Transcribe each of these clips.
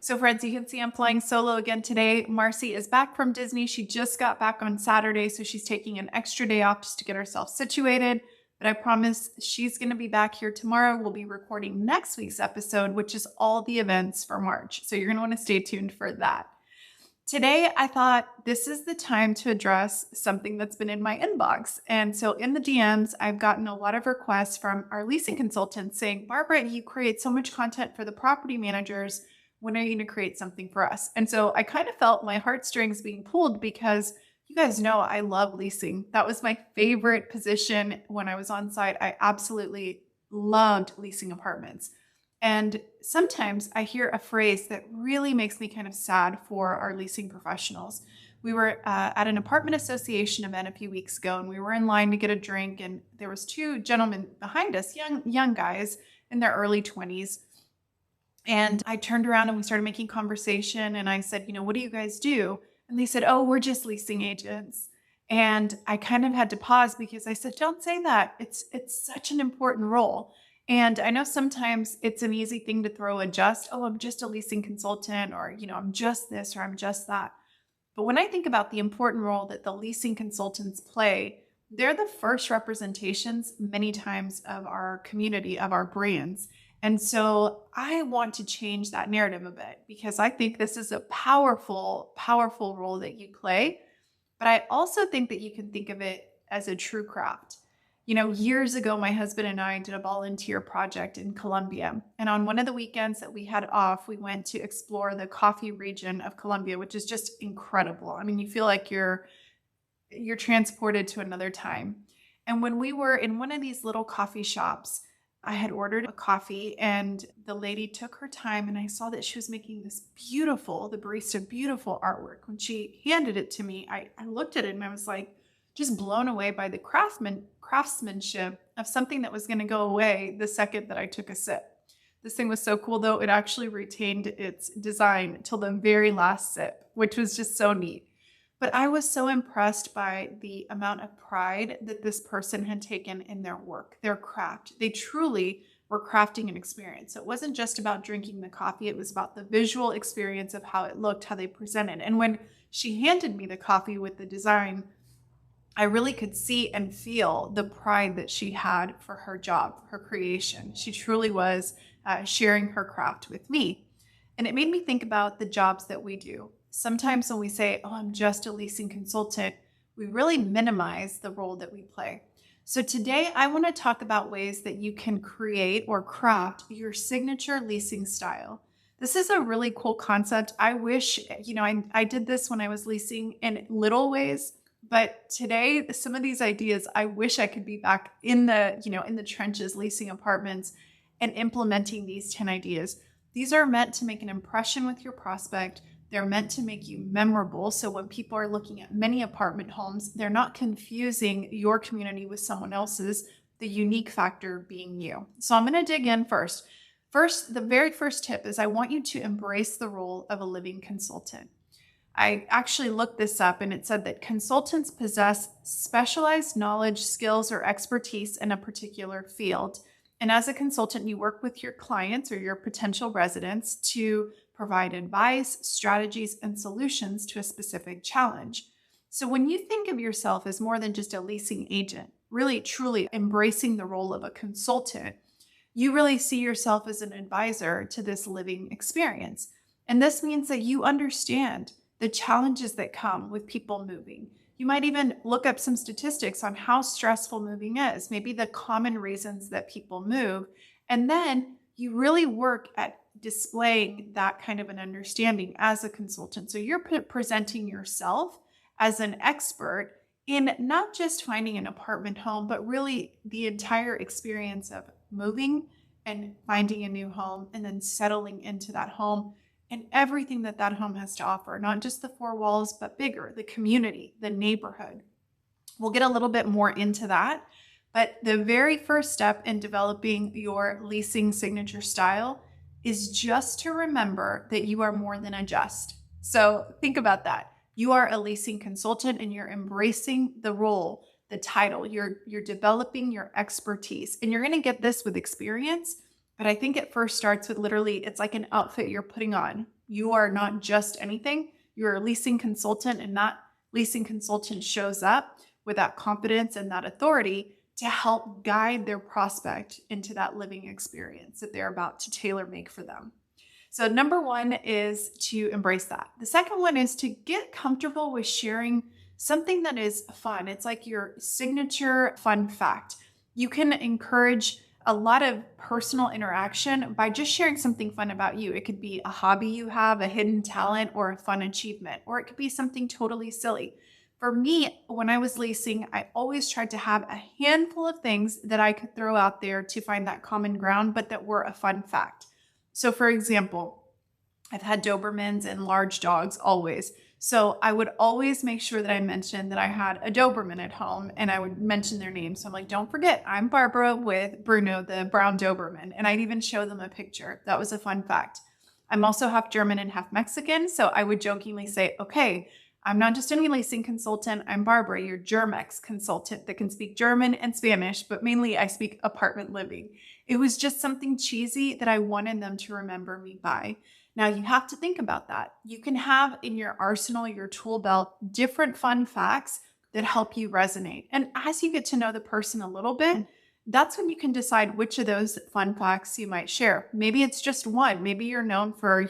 So friends, you can see I'm flying solo again today. Marcy is back from Disney. She just got back on Saturday, so she's taking an extra day off just to get herself situated. But I promise she's going to be back here tomorrow. We'll be recording next week's episode, which is all the events for March. So you're going to want to stay tuned for that. Today, I thought this is the time to address something that's been in my inbox. And so in the DMs, I've gotten a lot of requests from our leasing consultants saying, Barbara, you create so much content for the property managers. When are you going to create something for us? And so I kind of felt my heartstrings being pulled because you guys know I love leasing. That was my favorite position when I was on site. I absolutely loved leasing apartments. And sometimes I hear a phrase that really makes me kind of sad for our leasing professionals. We were at an apartment association event a few weeks ago, and we were in line to get a drink, and there was two gentlemen behind us, young guys in their early 20s. And I turned around and we started making conversation, and I said, what do you guys do? And they said, oh, we're just leasing agents. And I kind of had to pause because I said, don't say that. It's such an important role. And I know sometimes it's an easy thing to throw oh, I'm just a leasing consultant, or, I'm just this, or I'm just that. But when I think about the important role that the leasing consultants play, they're the first representations many times of our community, of our brands. And so I want to change that narrative a bit because I think this is a powerful, powerful role that you play. But I also think that you can think of it as a true craft. Years ago, my husband and I did a volunteer project in Colombia. And on one of the weekends that we had off, we went to explore the coffee region of Colombia, which is just incredible. I mean, you feel like you're transported to another time. And when we were in one of these little coffee shops, I had ordered a coffee and the lady took her time, and I saw that she was making the barista, beautiful artwork. When she handed it to me, I looked at it and I was like, just blown away by the craftsmanship of something that was going to go away the second that I took a sip. This thing was so cool, though. It actually retained its design till the very last sip, which was just so neat. But I was so impressed by the amount of pride that this person had taken in their work, their craft. They truly were crafting an experience. So it wasn't just about drinking the coffee. It was about the visual experience of how it looked, how they presented. And when she handed me the coffee with the design, I really could see and feel the pride that she had for her job, her creation. She truly was sharing her craft with me. And it made me think about the jobs that we do. Sometimes when we say, oh, I'm just a leasing consultant, we really minimize the role that we play. So today I want to talk about ways that you can create or craft your signature leasing style. This is a really cool concept. I wish, I did this when I was leasing in little ways. But today, some of these ideas, I wish I could be back in the trenches, leasing apartments and implementing these 10 ideas. These are meant to make an impression with your prospect. They're meant to make you memorable. So when people are looking at many apartment homes, they're not confusing your community with someone else's, the unique factor being you. So I'm going to dig in first. First, the very first tip is I want you to embrace the role of a living consultant. I actually looked this up, and it said that consultants possess specialized knowledge, skills, or expertise in a particular field. And as a consultant, you work with your clients or your potential residents to provide advice, strategies, and solutions to a specific challenge. So when you think of yourself as more than just a leasing agent, really truly embracing the role of a consultant, you really see yourself as an advisor to this living experience. And this means that you understand the challenges that come with people moving. You might even look up some statistics on how stressful moving is, maybe the common reasons that people move. And then you really work at displaying that kind of an understanding as a consultant. So you're presenting yourself as an expert in not just finding an apartment home, but really the entire experience of moving and finding a new home and then settling into that home and everything that that home has to offer, not just the four walls, but bigger, the community, the neighborhood. We'll get a little bit more into that. But the very first step in developing your leasing signature style is just to remember that you are more than a just. So think about that. You are a leasing consultant and you're embracing the role, the title. You're developing your expertise. And you're going to get this with experience. But I think it first starts with literally, it's like an outfit you're putting on. You are not just anything. You're a leasing consultant, and that leasing consultant shows up with that confidence and that authority to help guide their prospect into that living experience that they're about to tailor make for them. So, number one is to embrace that. The second one is to get comfortable with sharing something that is fun. It's like your signature fun fact. You can encourage a lot of personal interaction by just sharing something fun about you. It could be a hobby you have, a hidden talent, or a fun achievement, or it could be something totally silly. For me, when I was leasing, I always tried to have a handful of things that I could throw out there to find that common ground, but that were a fun fact. So, for example, I've had Dobermans and large dogs always. So I would always make sure that I mentioned that I had a Doberman at home, and I would mention their name. So I'm like, don't forget, I'm Barbara with Bruno, the brown Doberman. And I'd even show them a picture. That was a fun fact. I'm also half German and half Mexican. So I would jokingly say, okay, I'm not just any leasing consultant. I'm Barbara, your Germex consultant that can speak German and Spanish, but mainly I speak apartment living. It was just something cheesy that I wanted them to remember me by. Now you have to think about that. You can have in your arsenal, your tool belt, different fun facts that help you resonate. And as you get to know the person a little bit, that's when you can decide which of those fun facts you might share. Maybe it's just one. Maybe you're known for,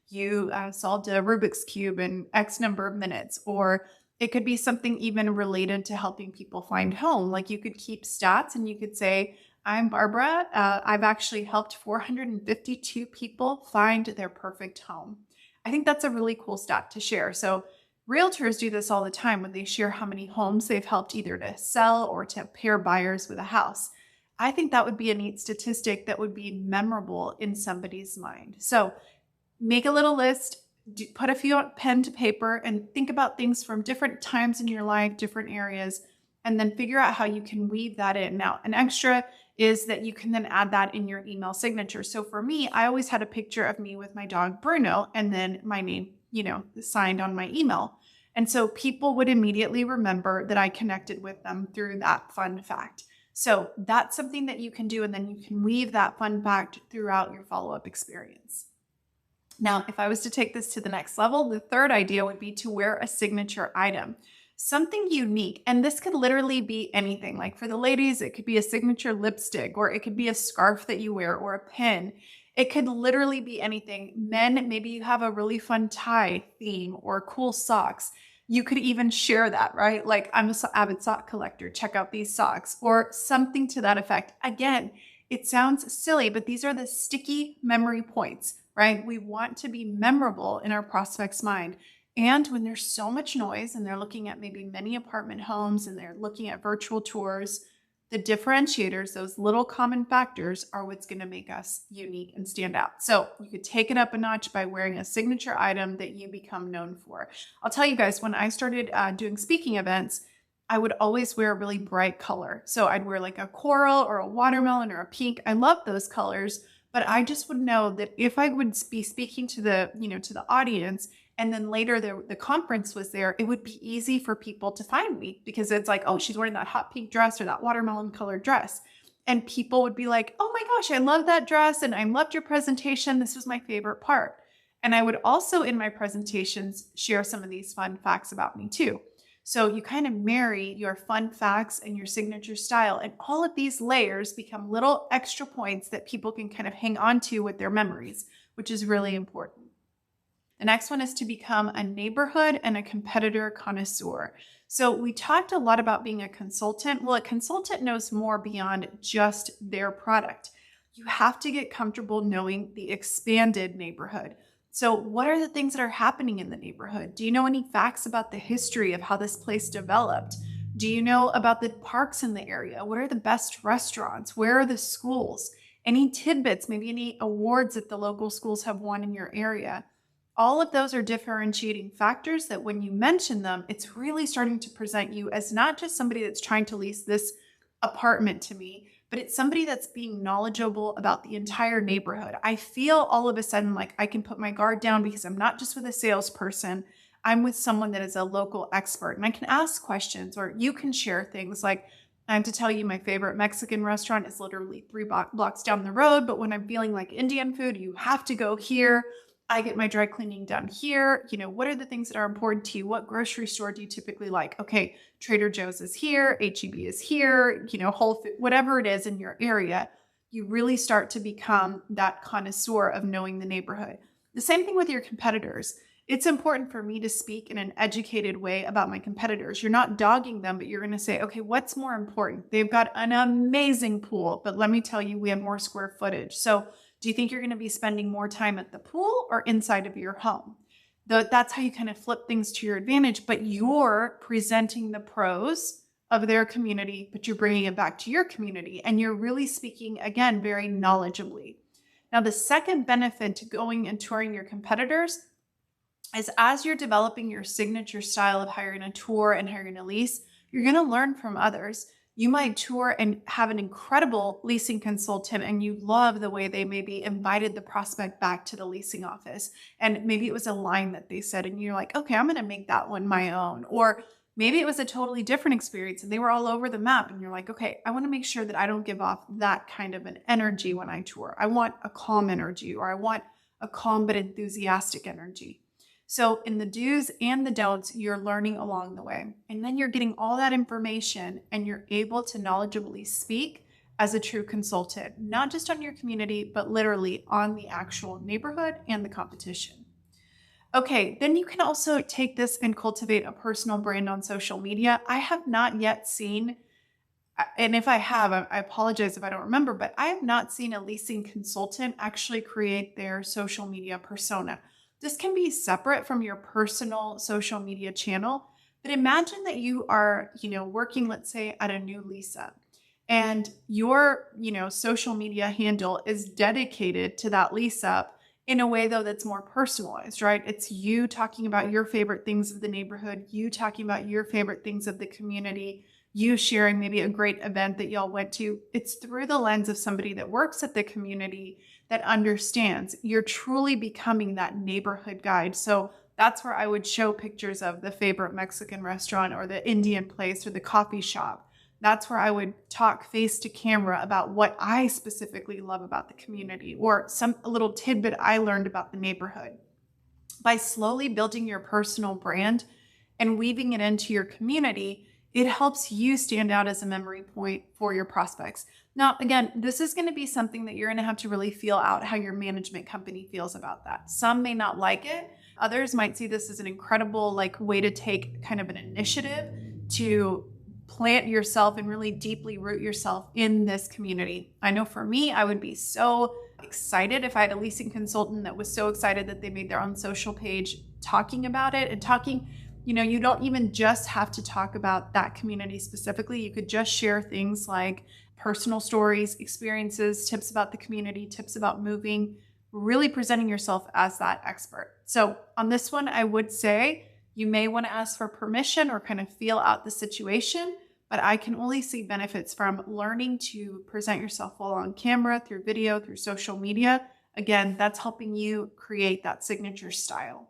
you solved a Rubik's Cube in X number of minutes, or it could be something even related to helping people find home. Like you could keep stats and you could say, I'm Barbara. I've actually helped 452 people find their perfect home. I think that's a really cool stat to share. So realtors do this all the time when they share how many homes they've helped either to sell or to pair buyers with a house. I think that would be a neat statistic that would be memorable in somebody's mind. So make a little list, put a few pen to paper, and think about things from different times in your life, different areas, and then figure out how you can weave that in. Now, an extra is that you can then add that in your email signature. So for me, I always had a picture of me with my dog Bruno and then my name, signed on my email. And so people would immediately remember that I connected with them through that fun fact. So that's something that you can do. And then you can weave that fun fact throughout your follow-up experience. Now, if I was to take this to the next level, the third idea would be to wear a signature item. Something unique. And this could literally be anything. Like for the ladies, it could be a signature lipstick, or it could be a scarf that you wear, or a pin. It could literally be anything. Men, maybe you have a really fun tie theme or cool socks. You could even share that, right? Like, I'm an avid sock collector. Check out these socks, or something to that effect. Again, it sounds silly, but these are the sticky memory points, right? We want to be memorable in our prospect's mind. And when there's so much noise and they're looking at maybe many apartment homes and they're looking at virtual tours, the differentiators, those little common factors, are what's going to make us unique and stand out. So you could take it up a notch by wearing a signature item that you become known for. I'll tell you guys, when I started doing speaking events, I would always wear a really bright color. So I'd wear like a coral or a watermelon or a pink. I love those colors, but I just would know that if I would be speaking to the audience, and then later the conference was there, it would be easy for people to find me because it's like, oh, she's wearing that hot pink dress or that watermelon colored dress. And people would be like, oh my gosh, I love that dress. And I loved your presentation. This was my favorite part. And I would also in my presentations share some of these fun facts about me too. So you kind of marry your fun facts and your signature style. And all of these layers become little extra points that people can kind of hang on to with their memories, which is really important. The next one is to become a neighborhood and a competitor connoisseur. So we talked a lot about being a consultant. Well, a consultant knows more beyond just their product. You have to get comfortable knowing the expanded neighborhood. So what are the things that are happening in the neighborhood? Do you know any facts about the history of how this place developed? Do you know about the parks in the area? What are the best restaurants? Where are the schools? Any tidbits, maybe any awards that the local schools have won in your area? All of those are differentiating factors that when you mention them, it's really starting to present you as not just somebody that's trying to lease this apartment to me, but it's somebody that's being knowledgeable about the entire neighborhood. I feel all of a sudden like I can put my guard down because I'm not just with a salesperson. I'm with someone that is a local expert, and I can ask questions, or you can share things like, I have to tell you, my favorite Mexican restaurant is literally 3 blocks down the road, but when I'm feeling like Indian food, you have to go here. I get my dry cleaning done here. What are the things that are important to you? What grocery store do you typically like? Okay, Trader Joe's is here, HEB is here, Whole Food, whatever it is in your area. You really start to become that connoisseur of knowing the neighborhood. The same thing with your competitors. It's important for me to speak in an educated way about my competitors. You're not dogging them, but you're going to say, okay, what's more important? They've got an amazing pool, but let me tell you, we have more square footage. So do you think you're going to be spending more time at the pool or inside of your home? That's how you kind of flip things to your advantage, but you're presenting the pros of their community, but you're bringing it back to your community, and you're really speaking, again, very knowledgeably. Now, the second benefit to going and touring your competitors is as you're developing your signature style of how you're going to tour and how you're going to lease, you're going to learn from others. You might tour and have an incredible leasing consultant and you love the way they maybe invited the prospect back to the leasing office. And maybe it was a line that they said and you're like, okay, I'm going to make that one my own. Or maybe it was a totally different experience and they were all over the map and you're like, okay, I want to make sure that I don't give off that kind of an energy when I tour. I want a calm energy, or I want a calm but enthusiastic energy. So in the do's and the don'ts, you're learning along the way. And then you're getting all that information and you're able to knowledgeably speak as a true consultant, not just on your community, but literally on the actual neighborhood and the competition. Okay, then you can also take this and cultivate a personal brand on social media. I have not yet seen, and if I have, I apologize if I don't remember, but I have not seen a leasing consultant actually create their social media persona. This can be separate from your personal social media channel, but imagine that you are, working, let's say, at a new lease up, and your, social media handle is dedicated to that lease up in a way, though, that's more personalized, right? It's you talking about your favorite things of the neighborhood, you talking about your favorite things of the community, you sharing maybe a great event that y'all went to. It's through the lens of somebody that works at the community that understands. You're truly becoming that neighborhood guide. So that's where I would show pictures of the favorite Mexican restaurant or the Indian place or the coffee shop. That's where I would talk face to camera about what I specifically love about the community or a little tidbit I learned about the neighborhood. By slowly building your personal brand and weaving it into your community, it helps you stand out as a memory point for your prospects. Now, again, this is going to be something that you're going to have to really feel out how your management company feels about that. Some may not like it. Others might see this as an incredible way to take kind of an initiative to plant yourself and really deeply root yourself in this community. I know for me, I would be so excited if I had a leasing consultant that was so excited that they made their own social page talking about it and talking. You don't even just have to talk about that community specifically. You could just share things like personal stories, experiences, tips about the community, tips about moving, really presenting yourself as that expert. So on this one, I would say you may want to ask for permission or kind of feel out the situation, but I can only see benefits from learning to present yourself well on camera, through video, through social media. Again, that's helping you create that signature style.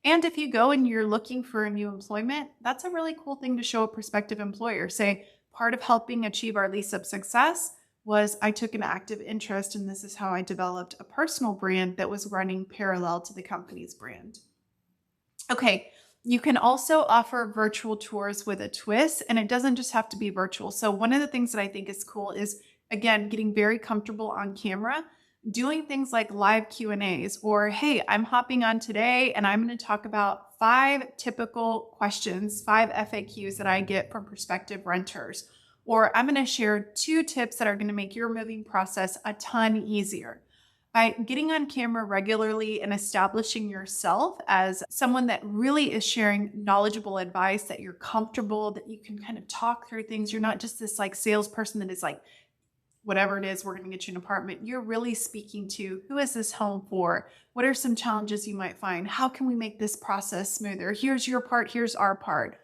And if you go and you're looking for a new employment, that's a really cool thing to show a prospective employer. Say, part of helping achieve our lease-up success was I took an active interest, and this is how I developed a personal brand that was running parallel to the company's brand. Okay, you can also offer virtual tours with a twist, and it doesn't just have to be virtual. So one of the things that I think is cool is, again, getting very comfortable on camera, doing things like live Q&As, or, hey, I'm hopping on today and I'm going to talk about 5 typical questions, 5 FAQs that I get from prospective renters, or I'm going to share 2 tips that are going to make your moving process a ton easier. By getting on camera regularly and establishing yourself as someone that really is sharing knowledgeable advice, that you're comfortable, that you can kind of talk through things. You're not just this salesperson that is whatever it is, we're going to get you an apartment. You're really speaking to, who is this home for? What are some challenges you might find? How can we make this process smoother? Here's your part, here's our part.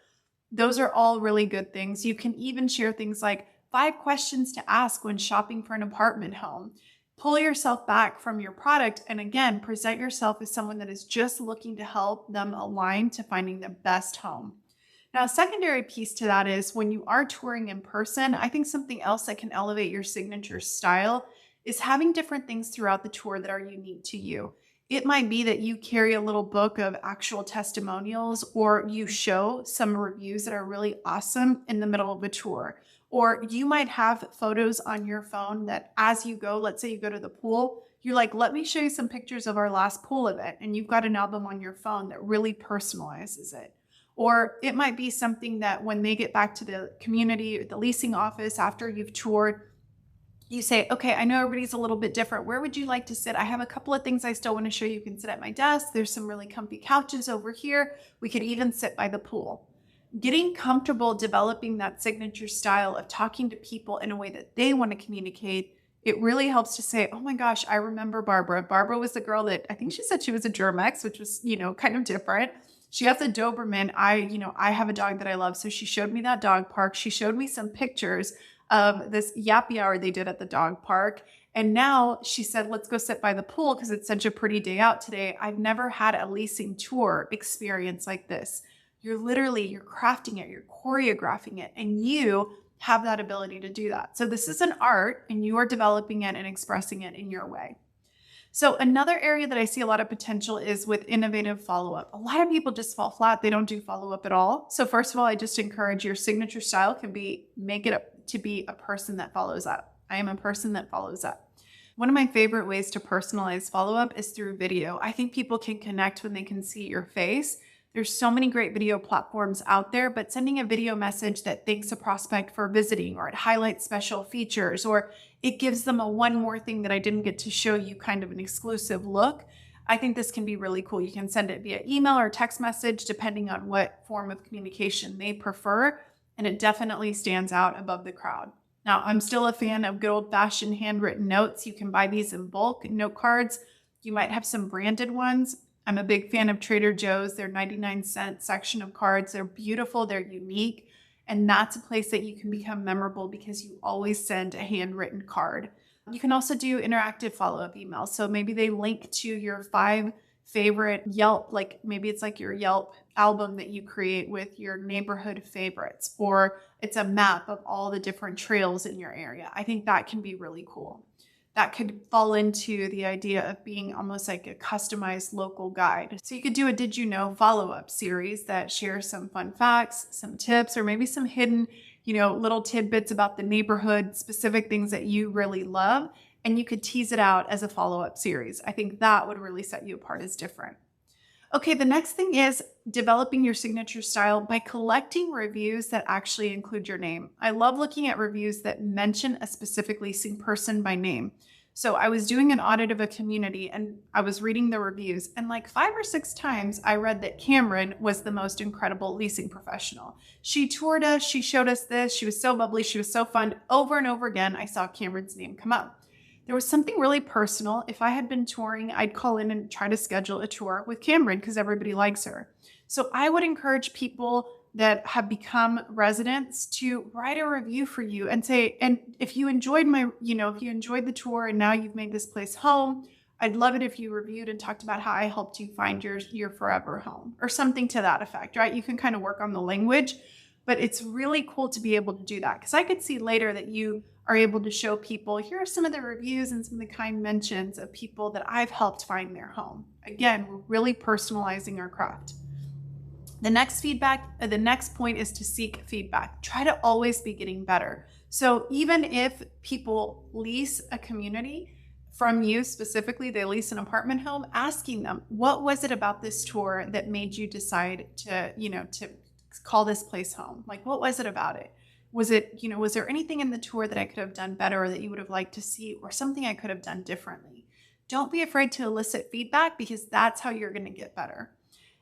Those are all really good things. You can even share things like 5 questions to ask when shopping for an apartment home. Pull yourself back from your product and, again, present yourself as someone that is just looking to help them align to finding the best home. Now, a secondary piece to that is when you are touring in person, I think something else that can elevate your signature style is having different things throughout the tour that are unique to you. It might be that you carry a little book of actual testimonials, or you show some reviews that are really awesome in the middle of a tour. Or you might have photos on your phone that as you go, let's say you go to the pool, you're like, let me show you some pictures of our last pool event. And you've got an album on your phone that really personalizes it. Or it might be something that when they get back to the community, the leasing office after you've toured, you say, okay, I know everybody's a little bit different. Where would you like to sit? I have a couple of things I still want to show you. You can sit at my desk. There's some really comfy couches over here. We could even sit by the pool. Getting comfortable developing that signature style of talking to people in a way that they want to communicate, it really helps to say, oh my gosh, I remember Barbara. Barbara was the girl that I think she said she was a Germex, which was, kind of different. She has a Doberman. I have a dog that I love. So she showed me that dog park. She showed me some pictures of this yappy hour they did at the dog park. And now she said, let's go sit by the pool because it's such a pretty day out today. I've never had a leasing tour experience like this. You're crafting it, you're choreographing it, and you have that ability to do that. So this is an art, and you are developing it and expressing it in your way. So another area that I see a lot of potential is with innovative follow-up. A lot of people just fall flat. They don't do follow-up at all. So first of all, I just encourage your signature style can be, make it up to be a person that follows up. I am a person that follows up. One of my favorite ways to personalize follow-up is through video. I think people can connect when they can see your face. There's so many great video platforms out there, but sending a video message that thanks a prospect for visiting, or it highlights special features, or it gives them a one more thing that I didn't get to show you kind of an exclusive look. I think this can be really cool. You can send it via email or text message, depending on what form of communication they prefer. And it definitely stands out above the crowd. Now, I'm still a fan of good old-fashioned handwritten notes. You can buy these in bulk, note cards. You might have some branded ones. I'm a big fan of Trader Joe's, their 99-cent section of cards. They're beautiful, they're unique, and that's a place that you can become memorable because you always send a handwritten card. You can also do interactive follow-up emails. So maybe they link to your 5 favorite Yelp, like maybe it's like your Yelp album that you create with your neighborhood favorites, or it's a map of all the different trails in your area. I think that can be really cool. That could fall into the idea of being almost like a customized local guide. So you could do a Did You Know follow-up series that shares some fun facts, some tips, or maybe some hidden, little tidbits about the neighborhood, specific things that you really love. And you could tease it out as a follow-up series. I think that would really set you apart as different. Okay, the next thing is developing your signature style by collecting reviews that actually include your name. I love looking at reviews that mention a specific leasing person by name. So I was doing an audit of a community and I was reading the reviews, and like 5 or 6 times I read that Cameron was the most incredible leasing professional. She toured us, she showed us this, she was so bubbly, she was so fun. Over and over again, I saw Cameron's name come up. There was something really personal. If I had been touring, I'd call in and try to schedule a tour with Cameron because everybody likes her. So I would encourage people that have become residents to write a review for you and say, and if you enjoyed if you enjoyed the tour and now you've made this place home, I'd love it if you reviewed and talked about how I helped you find your forever home, or something to that effect, right? You can kind of work on the language, but it's really cool to be able to do that because I could see later that you are able to show people, here are some of the reviews and some of the kind mentions of people that I've helped find their home. Again, we're really personalizing our craft. The next point is to seek feedback. Try to always be getting better. So even if people lease a community from you specifically, they lease an apartment home, asking them, what was it about this tour that made you decide to call this place home? Like, what was it about it? Was there anything in the tour that I could have done better, or that you would have liked to see, or something I could have done differently? Don't be afraid to elicit feedback because that's how you're going to get better.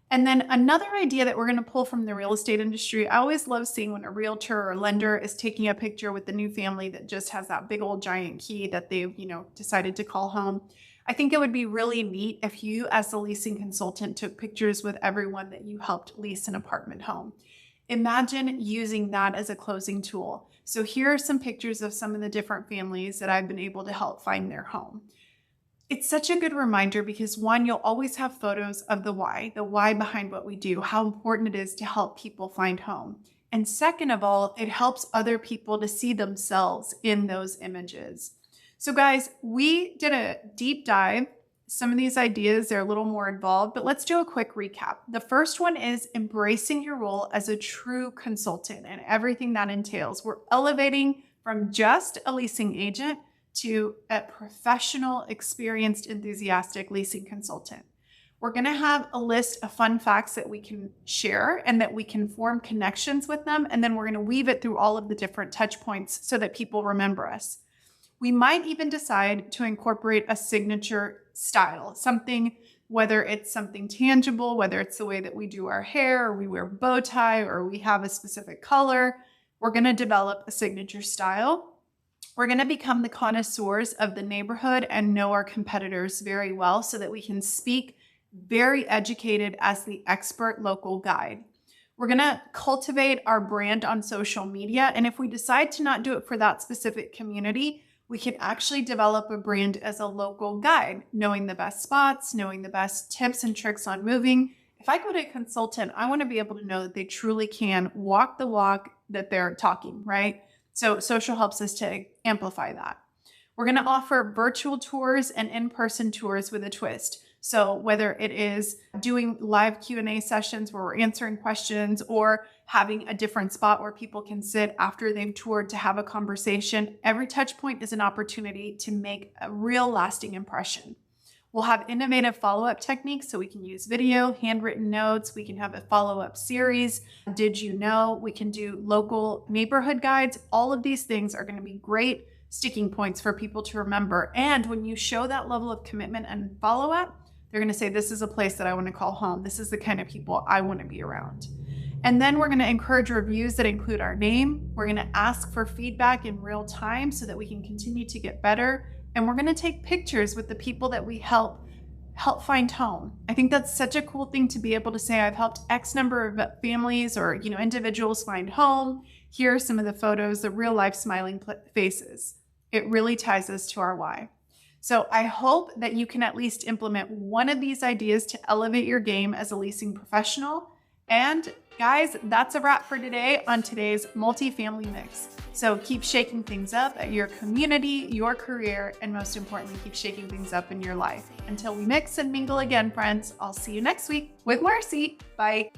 And then another idea that we're going to pull from the real estate industry, I always love seeing when a realtor or lender is taking a picture with the new family that just has that big old giant key that they've, decided to call home. I think it would be really neat if you, as the leasing consultant, took pictures with everyone that you helped lease an apartment home. Imagine using that as a closing tool. So here are some pictures of some of the different families that I've been able to help find their home. It's such a good reminder because, one, you'll always have photos of the why behind what we do, how important it is to help people find home. And second of all, it helps other people to see themselves in those images. So guys, we did a deep dive Some of these ideas are a little more involved, but let's do a quick recap. The first one is embracing your role as a true consultant and everything that entails. We're elevating from just a leasing agent to a professional, experienced, enthusiastic leasing consultant. We're going to have a list of fun facts that we can share and that we can form connections with them. And then we're going to weave it through all of the different touch points so that people remember us. We might even decide to incorporate a signature style, something, whether it's something tangible, whether it's the way that we do our hair, or we wear a bow tie, or we have a specific color. We're going to develop a signature style. We're going to become the connoisseurs of the neighborhood and know our competitors very well so that we can speak very educated as the expert local guide. We're going to cultivate our brand on social media. And if we decide to not do it for that specific community, we can actually develop a brand as a local guide, knowing the best spots, knowing the best tips and tricks on moving. If I go to a consultant, I want to be able to know that they truly can walk the walk that they're talking, right? So social helps us to amplify that. We're going to offer virtual tours and in-person tours with a twist. So whether it is doing live Q&A sessions where we're answering questions or having a different spot where people can sit after they've toured to have a conversation, every touch point is an opportunity to make a real lasting impression. We'll have innovative follow-up techniques, so we can use video, handwritten notes, we can have a follow-up series. Did you know? We can do local neighborhood guides. All of these things are going to be great sticking points for people to remember. And when you show that level of commitment and follow-up, they're going to say, this is a place that I want to call home. This is the kind of people I want to be around. And then we're going to encourage reviews that include our name. We're going to ask for feedback in real time so that we can continue to get better. And we're going to take pictures with the people that we help find home. I think that's such a cool thing to be able to say, I've helped X number of families or individuals find home. Here are some of the photos, the real life smiling faces. It really ties us to our why. So I hope that you can at least implement one of these ideas to elevate your game as a leasing professional. And guys, that's a wrap for today on today's multifamily mix. So keep shaking things up at your community, your career, and most importantly, keep shaking things up in your life. Until we mix and mingle again, friends, I'll see you next week with Marcy. Bye.